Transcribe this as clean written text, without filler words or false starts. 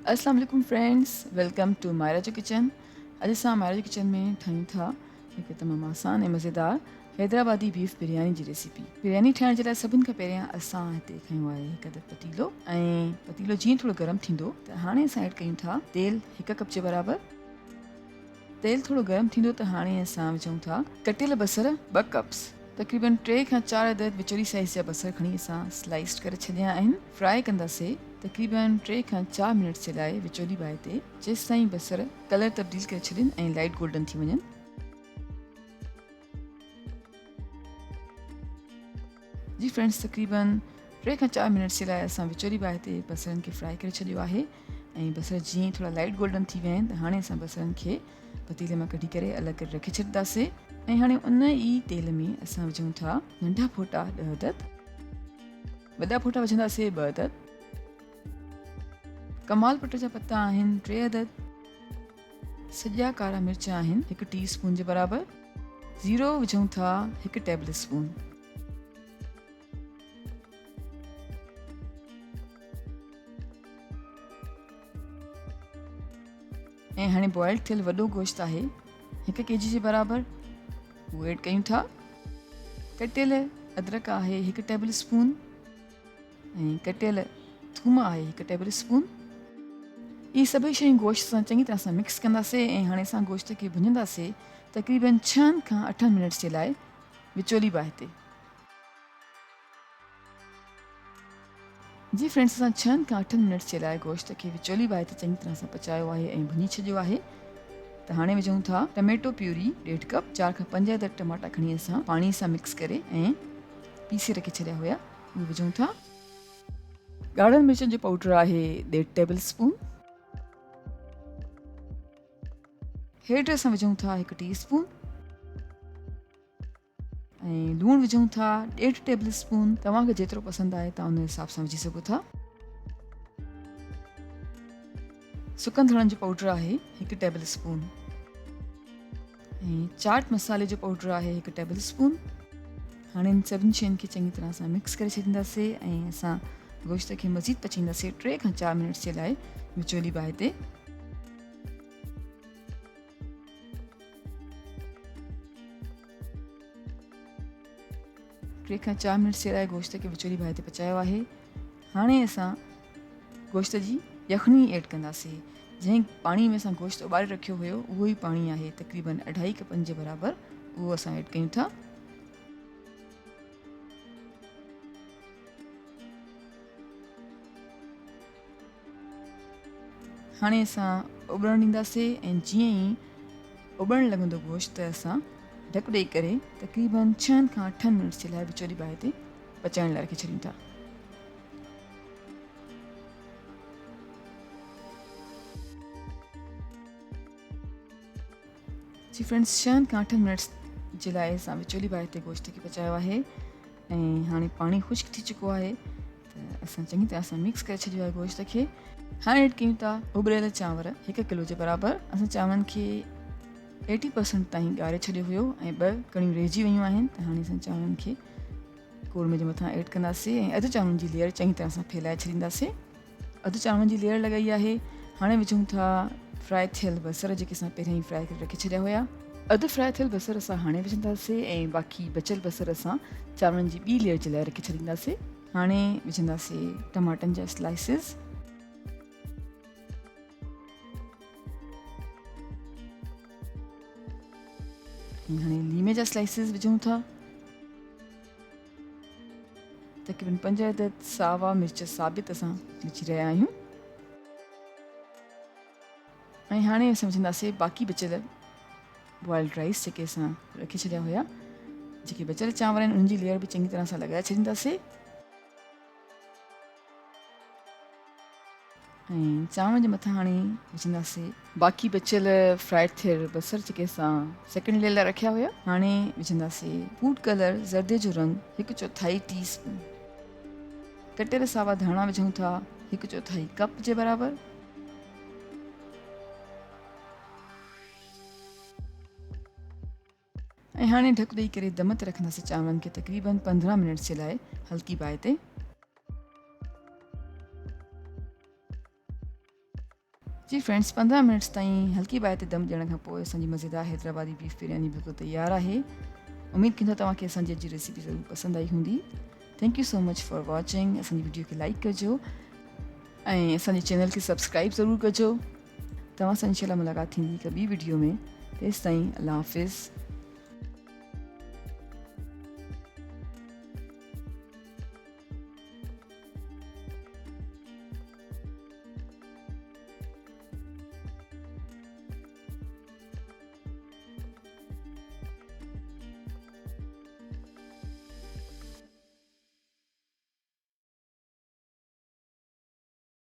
अस्सलाम वालेकुम friends, welcome two Myra जो किचन। अॼु असां मायरा जो किचन में ठाहियूं था हिकु तमामु आसान ऐं मज़ेदार हैदराबादी बीफ बिरयानी जी रेसिपी। बिरयानी ठाहिण जे लाइ सभिनि खां पहिरियां असां हिते खयूं आहे हिकु अदद पतीलो, ऐं पतीलो जीअं थोरो गरम थींदो त हाणे असां ऐड कयूं था तेल 1 कप जे बराबरि। तेल थोरो गरम थींदो त हाणे असां विझूं था कटियल बसर 2 कप्स। तक़रीबन 3 खां 4 अदद विचोली साइज़ जा बसर खणी असां स्लाइस करे छॾिया आहिनि। फ्राई कंदासीं तक़रीबन 3 खां 4 मिनट जे लाइ विचोली बाहि ते, जेसि ताईं बसर कलर तब्दील करे छॾनि ऐं लाइट गोल्डन थी वञनि। जी फ्रेंड्स, तक़रीबन 3 खां 4 मिनट जे लाइ असां विचोली बाहि ते बसरनि खे फ्राई करे छॾियो आहे, ऐं बसर जीअं थोरा लाइट गोल्डन थी विया आहिनि त हाणे असां बसरनि खे पतीले मां कढी करे अलॻि करे रखे छॾींदासीं। ऐं हाणे उन ई तेल में असां विझूं था नंढा फोटा 10 अदद, वॾा फोटा विझंदासीं 2 अदद, कमाल पट जा पत्ता आहिनि 3 अदद, सॼा कारा मिर्च आहिनि 1 टीस्पून जे बराबरि, ज़ीरो विझूं था 1 टेबल स्पून। ऐं हाणे बॉइल थियल वॾो गोश्त आहे 1 केजी जे बराबरि, उहो ऐड कयूं था। कटियल अदरक आहे 1 टेबल स्पून, ऐं कटियल थूम आहे 1 टेबल स्पून। इहे सभई शयूं गोश्त सां चङी तरह सां मिक्स कंदासीं, ऐं हाणे असां गोश्त खे भुञंदासीं तक़रीबन 6 खां 8 मिनट जे लाइ विचोली बाहि ते। जी फ्रेंड्स, असां 6 खां 8 मिनट जे लाइ गोश्त खे विचोली बाहि ते चङी तरह सां पचायो आहे ऐं भुञी छॾियो आहे। त हाणे विझूं था टमेटो प्यूरी 1.5 कप, 4 खां 5 अदद टमाटा खणी असां पाणी सां मिक्स करे ऐं पीसे रखे छॾिया हुया, उहे विझूं था। ॻाढ़नि मिर्चनि जो पाउडर आहे 1.5 टेबल स्पून। हेठि असां विझूं था 1 टीस्पून, ऐं लूणु विझूं था 1.5 टेबल स्पून। तव्हांखे जेतिरो पसंदि आहे तव्हां उन हिसाब सां विझी सघो था। सुकनि धणनि जो पाउडर आहे 1 टेबल स्पून, ऐं चाट मसाले जो पाउडर आहे 1 टेबल स्पून। हाणे इन सभिनी शयुनि खे चङी तरह सां मिक्स करे छॾींदासीं, ऐं असां गोश्त खे मज़ीद पचाईंदासीं 3 खां 4 मिनट जे लाइ विचोली बाहि ते। 3 खां 4 मिनट जे लाइ गोश्त खे विचोली बाहि ते पचायो आहे। हाणे असां गोश्त जी यखनी ऐड कंदासीं। जंहिं पाणी में असां गोश्त उॿारे रखियो हुयो उहो ई पाणी आहे तक़रीबन 2.5 कपनि जे बराबरि, उहो असां ऐड कयूं था। हाणे असां उॿरणु ॾींदासीं, ऐं जीअं ई उॿरणु लॻंदो गोश्त त असां ढकु ॾेई करे तक़रीबन 6 खां 8 मिनट जे लाइ विचोली बाहि ते पचाइण लाइ रखी छॾियूं था। जी फ्रेंड्स, 6 खां 8 मिनट जे लाइ असां विचोली बाहि ते गोश्त खे पचायो आहे, ऐं हाणे पाणी ख़ुश्क थी चुको आहे, त असां चङी तरह सां मिक्स करे छॾियो आहे गोश्त खे। हाणे ऐड कयूं था उॿरियल चांवर 1 किलो जे बराबरि। असां चांवरनि खे 80% ताईं ॻारे छॾियो हुयो, ऐं 2 कणियूं रहिजी वियूं आहिनि, त हाणे असां चांवरनि खे कोरमे जे मथां ऐड कंदासीं, ऐं अधु चांवरनि जी लेयर चङी तरह सां फैलाए छॾींदासीं। अधु चांवरनि जी लेयर लॻाई आहे। हाणे विझूं था फ्राए थियल बसर, जेके असां पहिरियों ई फ्राए करे रखे छॾिया हुया। अधु फ्राए थियल बसर असां हाणे विझंदासीं, ऐं बाक़ी बचियल बसर असां चांवरनि जी ॿी लेयर जे लाइ रखे छॾींदासीं। हाणे विझंदासीं टमाटनि जा स्लाइसिस, ऐं हाणे लीमे जा स्लाइसिस विझूं था। तक़रीबन 5 अदद सावा मिर्च साबित असां विझी रहिया आहियूं। ऐं हाणे असां विझंदासीं बाक़ी बचियल बॉइल्ड राइस, जेके असां रखे छॾिया हुया। जेके बचियल चांवर आहिनि उन्हनि जी लेयर बि चङी तरह सां लॻाए छॾींदासीं, ऐं चांवर जे मथां हाणे विझंदासीं बाक़ी बचियल फ्राइड थियल बसर, जेके असां सेकेंड लेयर लाइ रखिया हुया। हाणे विझंदासीं फूड कलर ज़र्दे जो रंग 1/4 टीस्पून। कटियल सावा धाणा विझूं था 1/4 कप जे बराबरि। ऐं हाणे ढकु ॾेई करे दम ते रखंदासीं चांवरनि खे तक़रीबन 15 मिनट जे लाइ हल्की बाहि ते। जी फ्रेंड्स, 15 मिनट्स ताईं हल्की बाहि ते दम ॾियण खां पोइ असांजी मज़ेदार हैदराबादी बीफ बिरयानी बिल्कुलु तयारु आहे। उमेदु कंदो तव्हांखे असांजी अॼु जी रेसिपी ज़रूरु पसंदि आई हूंदी। Thank you so much for watching. असांजी वीडियो खे लाइक कजो ऐं असांजे चैनल खे सब्सक्राइब ज़रूरु कजो। तव्हां सां इंशाल्लाह मुलाक़ात थींदी हिकु ॿी वीडियो में। तेसिताईं अल्लाह हाफ़िज़।